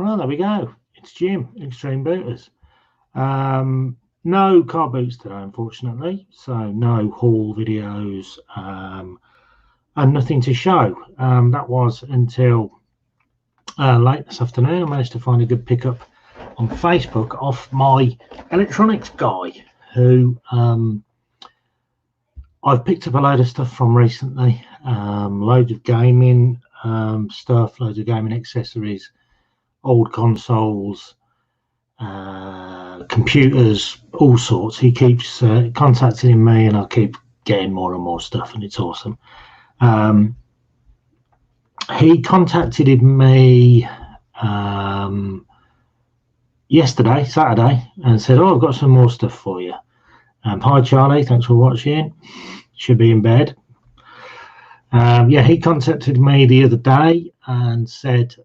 Well, there we go. It's Jim, Extreme Booters. No car boots today, unfortunately. So no haul videos and nothing to show. That was until late this afternoon. I managed to find a good pickup on Facebook off my electronics guy who I've picked up a load of stuff from recently. Loads of gaming stuff, loads of gaming accessories, old consoles, computers, all sorts. He keeps contacting me, and I keep getting more and more stuff, and it's awesome. He contacted me yesterday, Saturday, and said, "Oh, I've got some more stuff for you." Hi, Charlie. Thanks for watching. Should be in bed. Yeah, he contacted me the other day and said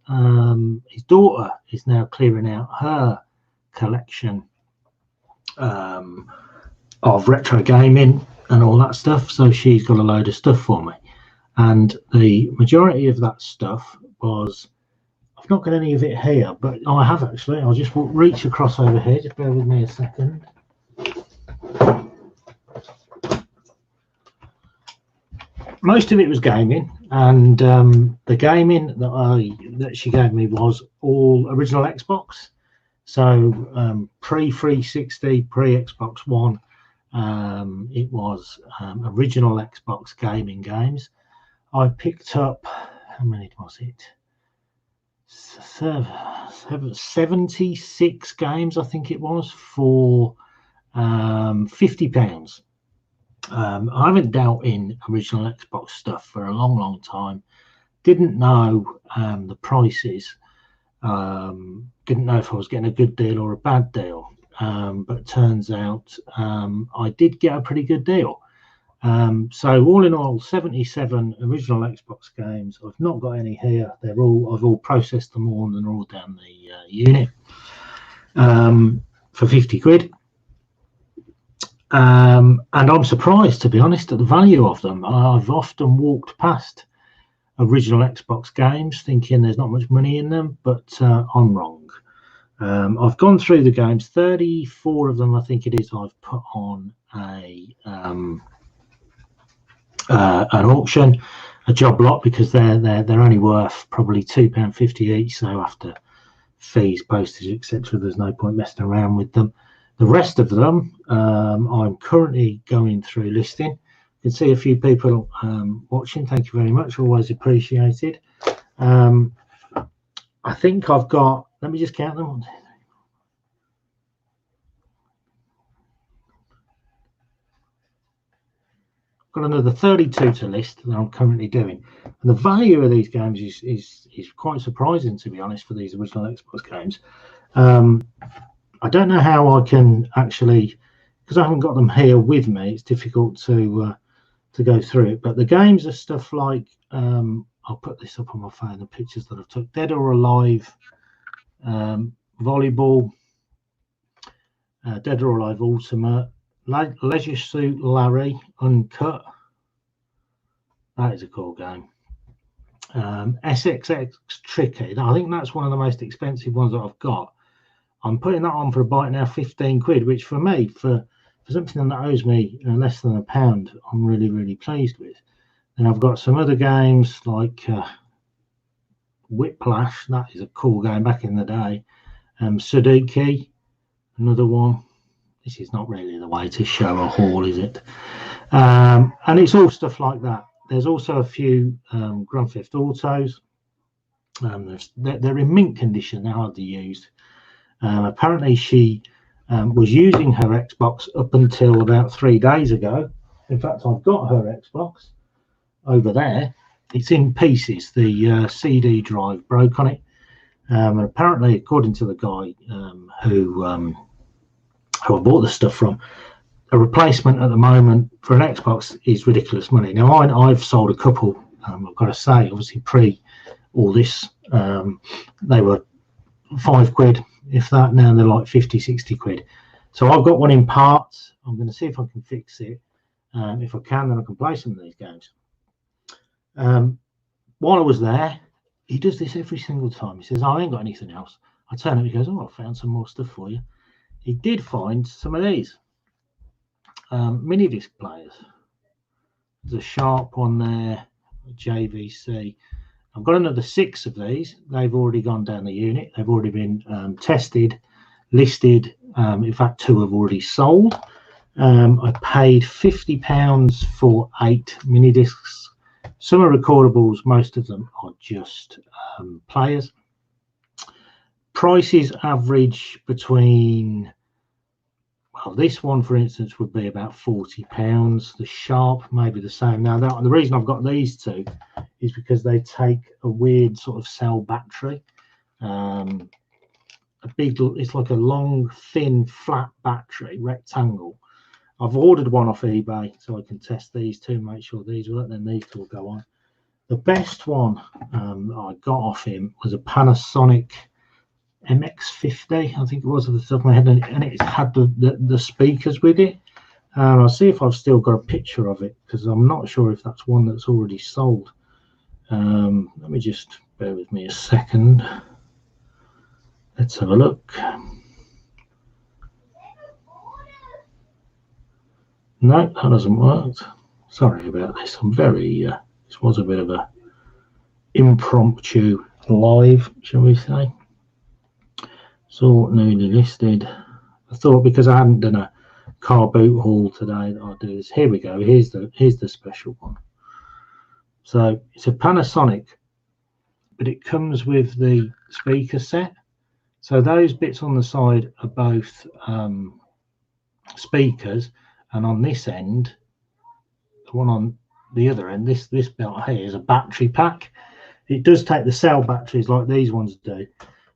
his daughter is now clearing out her collection of retro gaming and all that stuff. So she's got a load of stuff for me. And the majority of that stuff was, I've not got any of it here, but I have actually. I'll just reach across over here. Just bear with me a second. Most of it was gaming, and the gaming that she gave me was all original Xbox. So pre-360, pre-Xbox One, it was original Xbox gaming games. I picked up, how many was it? 76 games, I think it was, for £50. I haven't dealt in original Xbox stuff for a long time. Didn't know the prices. Didn't know if I was getting a good deal or a bad deal. But it turns out I did get a pretty good deal. So all in all, 77 original Xbox games. I've not got any here. I've all processed them all, and they're all down the unit for 50 quid. And I'm surprised, to be honest, at the value of them. I've often walked past original Xbox games thinking there's not much money in them, but I'm wrong. I've gone through the games. 34 of them, I think it is, I've put on an auction, a job lot, because they're only worth probably £2.50 each. So after fees, postage, etc., there's no point messing around with them. The rest of them, I'm currently going through listing. You can see a few people watching. Thank you very much. Always appreciated. I think I've got, let me just count them. I've got another 32 to list that I'm currently doing. And the value of these games is quite surprising, to be honest, for these original Xbox games. I don't know how I can actually, because I haven't got them here with me, it's difficult to go through it. But the games are stuff like, I'll put this up on my phone, the pictures that I've took. Dead or Alive, Volleyball, Dead or Alive Ultimate, Leisure Suit Larry Uncut. That is a cool game. SXX Tricky. I think that's one of the most expensive ones that I've got. I'm putting that on for a bite now, 15 quid, which for me, for something that owes me less than £1, I'm really pleased with. And I've got some other games like Whiplash. That is a cool game back in the day. Sudoku, another one. This is not really the way to show a haul, is it? And it's all stuff like that. There's also a few Grand Theft Autos. They're in mint condition. They're hardly used. Apparently she was using her Xbox up until about 3 days ago. In fact, I've got her Xbox over there. It's in pieces. The CD drive broke on it. And apparently, according to the guy who I bought the stuff from, a replacement at the moment for an Xbox is ridiculous money. Now, I've sold a couple. I've got to say, obviously, pre all this, they were 5 quid. If that, now they're like 50, 60 quid. So I've got one in parts. I'm going to see if I can fix it. If I can, then I can play some of these games. While I was there, he does this every single time. He says, I ain't got anything else. I turn up, he goes, oh, I found some more stuff for you. He did find some of these mini disc players. There's a Sharp one there, a JVC. I've got another 6 of these. They've already gone down the unit. They've already been tested, listed. In fact, 2 have already sold. I paid £50 for 8 mini discs. Some are recordables, most of them are just players. Prices average between, well, this one, for instance, would be about £40. The Sharp, maybe the same. Now, the reason I've got these 2 is because they take a weird sort of cell battery. It's like a long, thin, flat battery, rectangle. I've ordered one off eBay so I can test these 2, make sure these work, then these 2 will go on. The best one I got off him was a Panasonic MX50, I think it was, off the top of my head, and it had the speakers with it. I'll see if I've still got a picture of it, because I'm not sure if that's one that's already sold. Let me just bear with me a second. Let's have a look. No, that hasn't worked. Sorry about this. I'm very, this was a bit of a impromptu live, shall we say. So newly listed. I thought because I hadn't done a car boot haul today that I'd do this. Here we go. Here's the special one. So it's a Panasonic, but it comes with the speaker set. So those bits on the side are both speakers, and on this end, the one on the other end, this bit here is a battery pack. It does take the cell batteries like these ones do,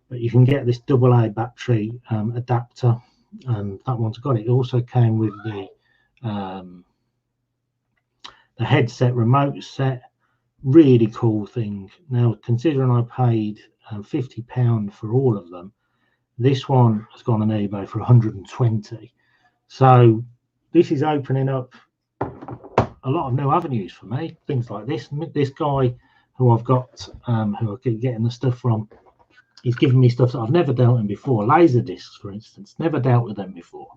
but you can get this AA battery adapter, and that one's got it. It also came with the headset remote set. Really cool thing. Now, considering I paid £50 for all of them, this one has gone on eBay for 120. So this is opening up a lot of new avenues for me. Things like this. This guy who I've got, who I keep getting the stuff from, he's given me stuff that I've never dealt in before. Laser discs, for instance, never dealt with them before.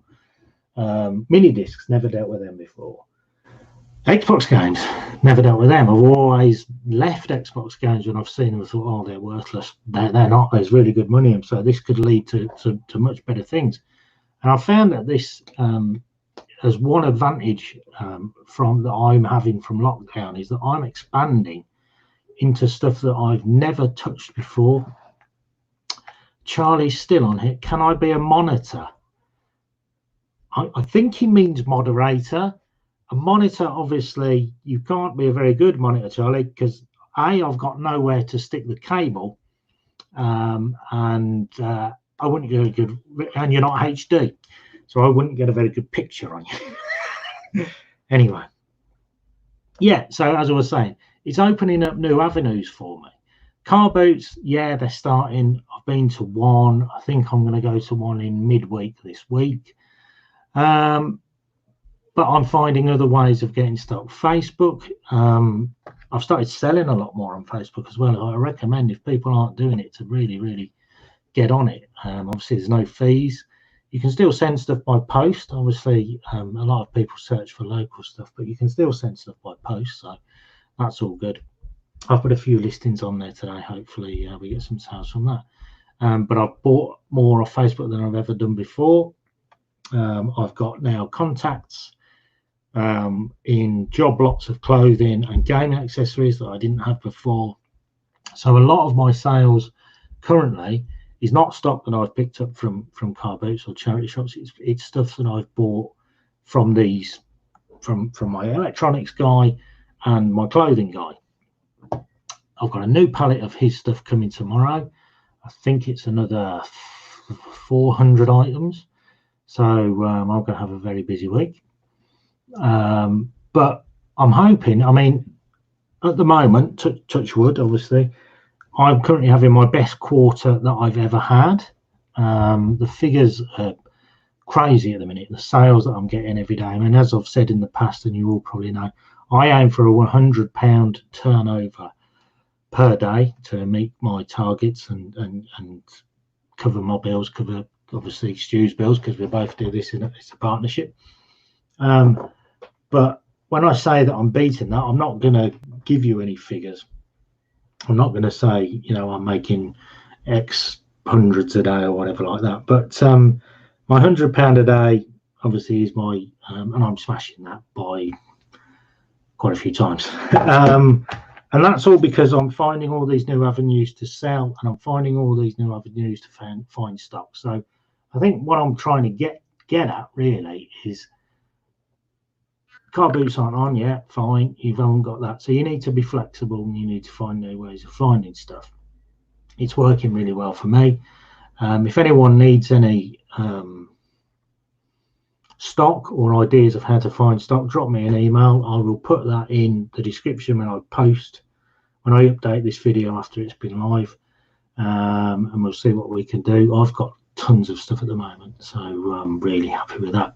Mini discs, never dealt with them before. Xbox games, never dealt with them. I've always left Xbox games when I've seen them and thought, oh, they're worthless. They're not. There's really good money in them, so this could lead to much better things. And I found that this has one advantage from that I'm having from lockdown is that I'm expanding into stuff that I've never touched before. Charlie's still on here. Can I be a monitor? I think he means moderator. A monitor, obviously, you can't be a very good monitor, Charlie, because I've got nowhere to stick the cable, and I wouldn't get a good, and you're not HD, so I wouldn't get a very good picture on you. Anyway, yeah, so as I was saying, it's opening up new avenues for me. Car boots, yeah, they're starting. I've been to one. I think I'm going to go to one in midweek this week. But I'm finding other ways of getting stuff. Facebook, I've started selling a lot more on Facebook as well. I recommend, if people aren't doing it, to really, really get on it. Obviously, there's no fees. You can still send stuff by post. Obviously, a lot of people search for local stuff, but you can still send stuff by post, so that's all good. I've put a few listings on there today. Hopefully, we get some sales from that. But I've bought more off Facebook than I've ever done before. I've got now contacts in job lots of clothing and gaming accessories that I didn't have before. So a lot of my sales currently is not stock that I've picked up from car boots or charity shops. It's stuff that I've bought from these, from my electronics guy and my clothing guy. I've got a new pallet of his stuff coming tomorrow. I think it's another 400 items. So I'm going to have a very busy week. But I'm hoping, I mean, at the moment, touch wood, obviously, I'm currently having my best quarter that I've ever had. The figures are crazy at the minute, the sales that I'm getting every day. I mean, as I've said in the past, and you all probably know, I aim for a £100 turnover per day to meet my targets and cover my bills, cover obviously Stu's bills, because we both do this it's a partnership. But when I say that I'm beating that, I'm not going to give you any figures. I'm not going to say, you know, I'm making X hundreds a day or whatever like that. But my £100 a day obviously is my, and I'm smashing that by quite a few times. And that's all because I'm finding all these new avenues to sell, and I'm finding all these new avenues to find stock. So I think what I'm trying to get at really is, car boots aren't on yet, fine, you haven't got that. So you need to be flexible and you need to find new ways of finding stuff. It's working really well for me. If anyone needs any stock or ideas of how to find stock, drop me an email. I will put that in the description when I update this video after it's been live, and we'll see what we can do. I've got tons of stuff at the moment, so I'm really happy with that.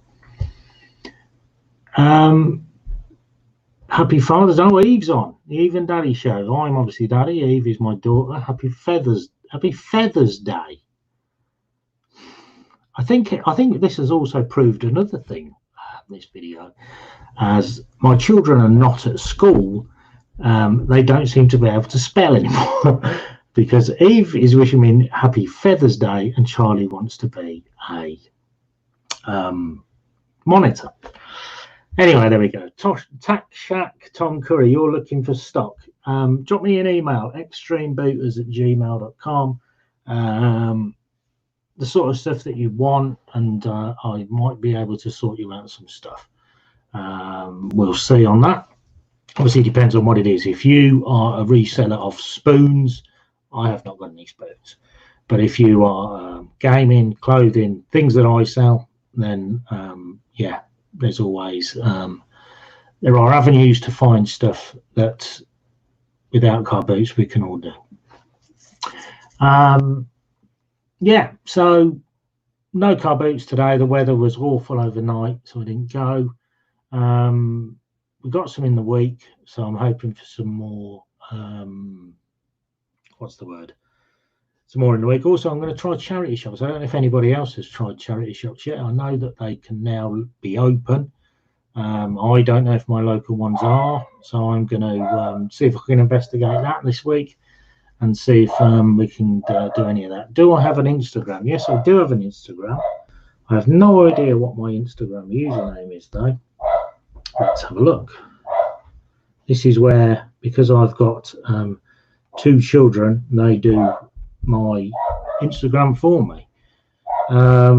Happy Father's Day. Oh, Eve's on the Eve and Daddy show. I'm obviously Daddy. Eve is my daughter. Happy Feathers Day. I think this has also proved another thing, this video, as my children are not at school. They don't seem to be able to spell anymore because Eve is wishing me Happy Feathers Day and Charlie wants to be a monitor. Anyway, there we go. Tack Shack Tom Curry, you're looking for stock. Drop me an email, extremebooters@gmail.com. The sort of stuff that you want, and I might be able to sort you out some stuff. We'll see on that. Obviously, it depends on what it is. If you are a reseller of spoons, I have not got any spoons. But if you are gaming, clothing, things that I sell, then yeah, there's always there are avenues to find stuff that without car boots we can all do. Yeah, so no car boots today. The weather was awful overnight, so I didn't go. We got some in the week, so I'm hoping for some more. What's the word? Some more in the week. Also, I'm going to try charity shops. I don't know if anybody else has tried charity shops yet. I know that they can now be open. I don't know if my local ones are, so I'm going to see if I can investigate that this week and see if we can do any of that. Do I have an Instagram? Yes, I do have an Instagram. I have no idea what my Instagram username is though. Let's have a look. This is where, because I've got 2 children, they do my Instagram for me. I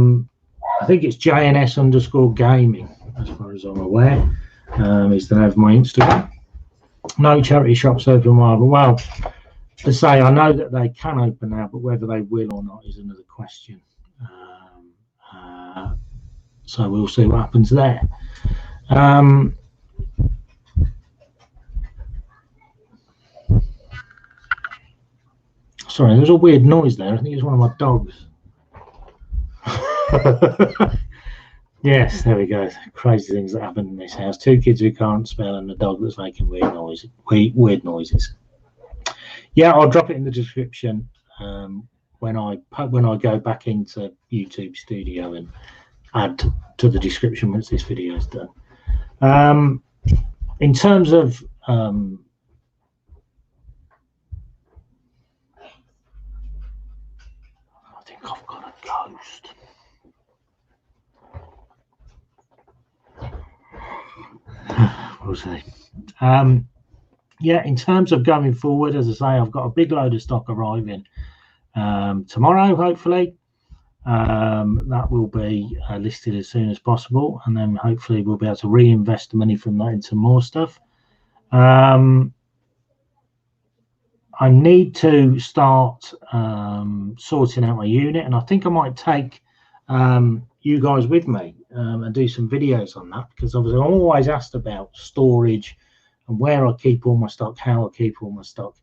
think it's JNS_gaming, as far as I'm aware, is the name of my Instagram. No charity shops open while, well, to say, I know that they can open now, but whether they will or not is another question. So we'll see what happens there. Sorry, there's a weird noise there. I think it's one of my dogs. Yes, there we go. Crazy things that happen in this house. 2 kids who can't spell and a dog that's making weird noises. Yeah, I'll drop it in the description when I go back into YouTube Studio and add to the description once this video is done. In terms of I think I've got a ghost. We'll see. Yeah, in terms of going forward, as I say, I've got a big load of stock arriving tomorrow, hopefully. That will be listed as soon as possible, and then hopefully we'll be able to reinvest the money from that into more stuff. I need to start sorting out my unit, and I think I might take you guys with me and do some videos on that, because obviously I'm always asked about storage and where I keep all my stock, how I keep all my stock.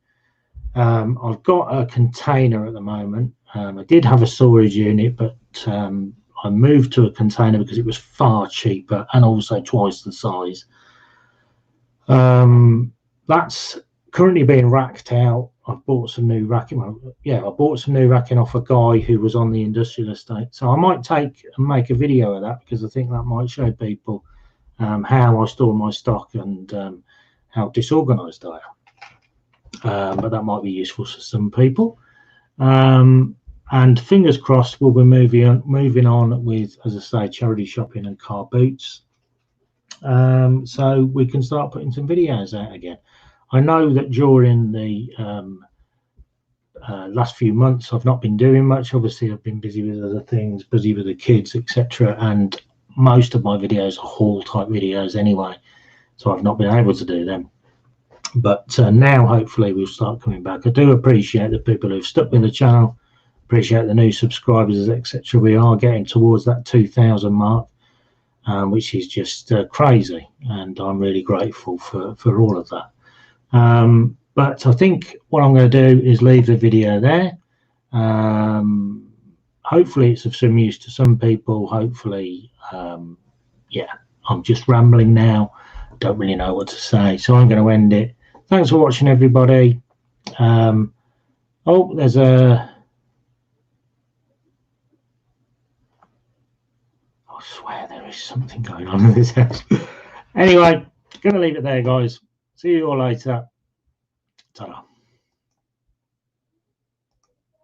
I've got a container at the moment. I did have a storage unit, but I moved to a container because it was far cheaper and also twice the size. That's currently being racked out. I've bought some new racking. I bought some new racking off a guy who was on the industrial estate. So I might take and make a video of that, because I think that might show people how I store my stock and how disorganized I am. But that might be useful for some people. And fingers crossed, we'll be moving on with, as I say, charity shopping and car boots. So we can start putting some videos out again. I know that during the last few months I've not been doing much. Obviously I've been busy with other things, busy with the kids, etc. And most of my videos are haul type videos anyway, so I've not been able to do them. But now hopefully we'll start coming back. I do appreciate the people who've stuck with the channel, appreciate the new subscribers, etc. We are getting towards that 2,000 mark, which is just crazy, and I'm really grateful for all of that. But I think what I'm going to do is leave the video there. Hopefully it's of some use to some people. Hopefully, yeah, I'm just rambling now, don't really know what to say, so I'm going to end it. Thanks for watching, everybody. Oh, there's a, I swear there is something going on in this house. Anyway, gonna leave it there, guys. See you all later. Ta-ra.